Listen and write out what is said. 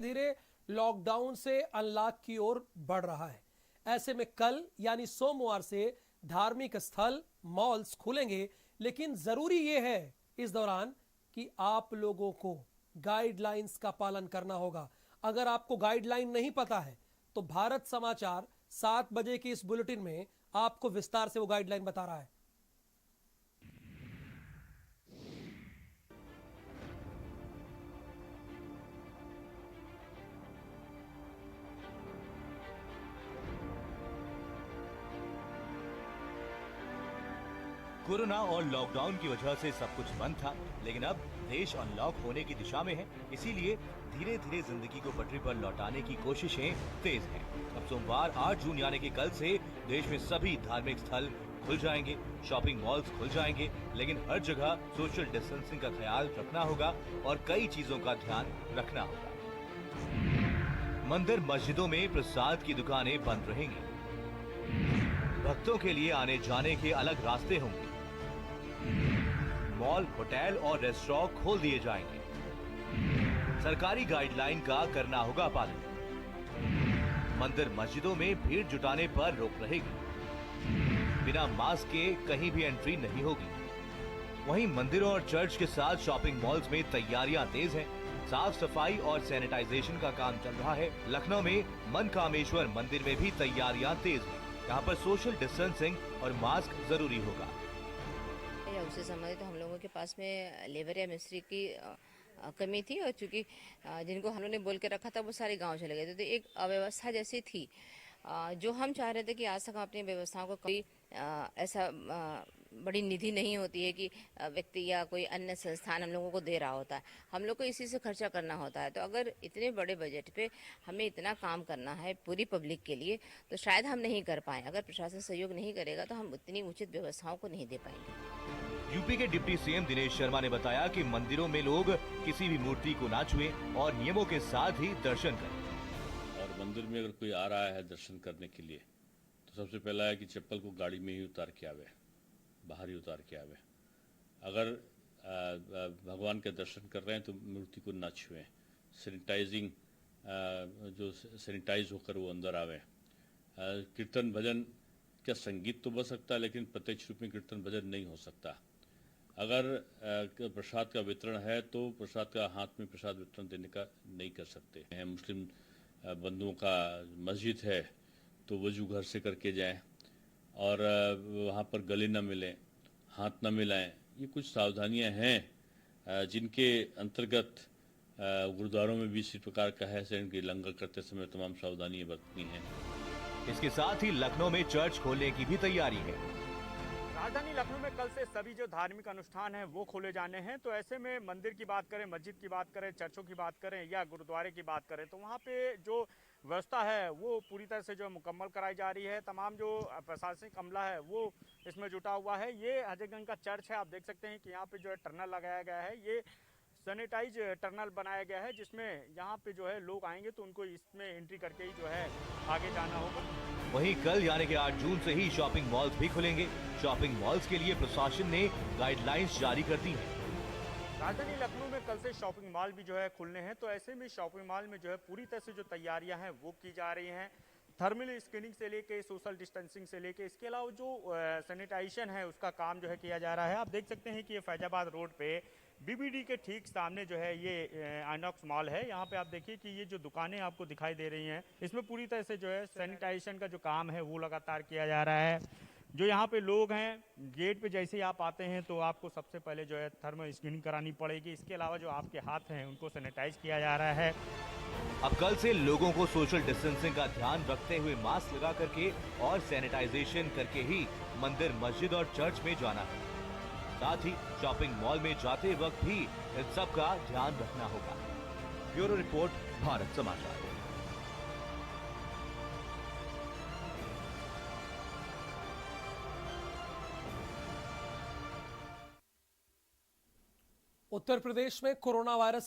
धीरे लॉकडाउन से अनलॉक की ओर बढ़ रहा है। ऐसे में कल यानी सोमवार से धार्मिक स्थल, मॉल्स खुलेंगे, लेकिन जरूरी यह है इस दौरान कि आप लोगों को गाइडलाइंस का पालन करना होगा। अगर आपको गाइडलाइन नहीं पता है तो भारत समाचार 7 बजे की इस बुलेटिन में आपको विस्तार से वो गाइडलाइन बता रहा है। कोरोना और लॉकडाउन की वजह से सब कुछ बंद था, लेकिन अब देश अनलॉक होने की दिशा में है। इसीलिए धीरे धीरे जिंदगी को पटरी पर लौटाने की कोशिशें तेज हैं। अब सोमवार 8 जून यानी कि कल से देश में सभी धार्मिक स्थल खुल जाएंगे, शॉपिंग मॉल्स खुल जाएंगे, लेकिन हर जगह सोशल डिस्टेंसिंग का ख्याल रखना होगा और कई चीजों का ध्यान रखना होगा। मंदिर मस्जिदों में प्रसाद की दुकानें बंद रहेंगी। भक्तों के लिए आने जाने के अलग रास्ते होंगे। मॉल, होटल और रेस्टोरेंट खोल दिए जाएंगे। सरकारी गाइडलाइन का करना होगा पालन। मंदिर मस्जिदों में भीड़ जुटाने पर रोक रहेगी। बिना मास्क के कहीं भी एंट्री नहीं होगी। वहीं मंदिरों और चर्च के साथ शॉपिंग मॉल्स में तैयारियां तेज हैं। साफ सफाई और सैनिटाइजेशन का काम चल रहा है। लखनऊ में मनकामेश्वर मंदिर में भी तैयारियां तेज हैं। यहाँ पर सोशल डिस्टेंसिंग और मास्क जरूरी होगा। या उससे संबंधित तो हम लोगों के पास में लेबर या मिस्त्री की कमी थी, और चूंकि जिनको हम लोगों ने बोल के रखा था वो सारे गांव चले गए थे, तो एक अव्यवस्था जैसी थी। जो हम चाह रहे थे कि आज तक हम अपनी व्यवस्थाओं को कोई ऐसा बड़ी निधि नहीं होती है कि व्यक्ति या कोई अन्य संस्थान हम लोगों को दे रहा होता है, हम लोग को इसी से खर्चा करना होता है। तो अगर इतने बड़े बजट पे हमें इतना काम करना है पूरी पब्लिक के लिए, तो शायद हम नहीं कर पाए। अगर प्रशासन सहयोग नहीं करेगा तो हम उतनी उचित व्यवस्थाओं को नहीं दे पाएंगे। यूपी के डिप्टी सीएम दिनेश शर्मा ने बताया कि मंदिरों में लोग किसी भी मूर्ति को ना छुएं और नियमों के साथ ही दर्शन करें। और मंदिर में अगर कोई आ रहा है दर्शन करने के लिए, तो सबसे पहला है कि चप्पल को गाड़ी में ही उतार के आवे, बाहर ही उतार के आवे। अगर भगवान के दर्शन कर रहे हैं तो मूर्ति को ना छुएं। सैनिटाइजिंग जो सैनिटाइज होकर वो अंदर आवे। कीर्तन भजन क्या संगीत तो बज सकता है, लेकिन प्रत्यक्ष रूप में कीर्तन भजन नहीं हो सकता। अगर प्रसाद का वितरण है तो प्रसाद का हाथ में प्रसाद वितरण देने का नहीं कर सकते हैं। मुस्लिम बंधुओं का मस्जिद है तो वजू घर से करके जाएं, और वहाँ पर गले न मिलें, हाथ न मिलाएं। ये कुछ सावधानियां हैं जिनके अंतर्गत गुरुद्वारों में भी इसी प्रकार का है कि लंगर करते समय तमाम सावधानियां बरतनी हैं। इसके साथ ही लखनऊ में चर्च खोलने की भी तैयारी है। राजधानी लखनऊ में कल से सभी जो धार्मिक अनुष्ठान हैं वो खोले जाने हैं। तो ऐसे में मंदिर की बात करें, मस्जिद की बात करें, चर्चों की बात करें या गुरुद्वारे की बात करें, तो वहाँ पे जो व्यवस्था है वो पूरी तरह से जो मुकम्मल कराई जा रही है। तमाम जो प्रशासनिक अमला है वो इसमें जुटा हुआ है। ये हजरतगंज का चर्च है, आप देख सकते हैं कि यहाँ पे जो है टर्नल लगाया गया है। ये सैनिटाइज टर्नल बनाया गया है, जिसमें यहाँ पे जो है लोग आएंगे तो उनको इसमें एंट्री करके ही जो है आगे जाना होगा। वहीं कल यानी कि 8 जून से ही शॉपिंग मॉल्स भी खुलेंगे। शॉपिंग मॉल्स के लिए प्रशासन ने गाइडलाइंस जारी कर दी हैं। राजधानी लखनऊ में कल से शॉपिंग मॉल भी जो है खुलने हैं। तो ऐसे में शॉपिंग मॉल में जो है पूरी तरह से जो तैयारियां हैं वो की जा रही हैं। थर्मल स्क्रीनिंग से लेके सोशल डिस्टेंसिंग से लेके इसके अलावा जो सैनिटाइजेशन है उसका काम जो है किया जा रहा है। आप देख सकते हैं कि ये फैजाबाद रोड पे बीबीडी के ठीक सामने जो है ये आइनॉक्स मॉल है। यहाँ पे आप देखिए कि ये जो दुकानें आपको दिखाई दे रही हैं, इसमें पूरी तरह से जो है सैनिटाइजेशन का जो काम है वो लगातार किया जा रहा है। जो यहाँ पे लोग हैं, गेट पे जैसे ही आप आते हैं तो आपको सबसे पहले जो है थर्मल स्क्रीनिंग करानी पड़ेगी। इसके अलावा जो आपके हाथ हैं उनको सैनिटाइज किया जा रहा है। अब कल से लोगों को सोशल डिस्टेंसिंग का ध्यान रखते हुए मास्क लगा करके और सैनिटाइजेशन करके ही मंदिर, मस्जिद और चर्च में जाना है। साथ ही शॉपिंग मॉल में जाते वक्त भी इन सब का ध्यान रखना होगा। ब्यूरो रिपोर्ट, भारत समाचार। उत्तर प्रदेश में कोरोना वायरस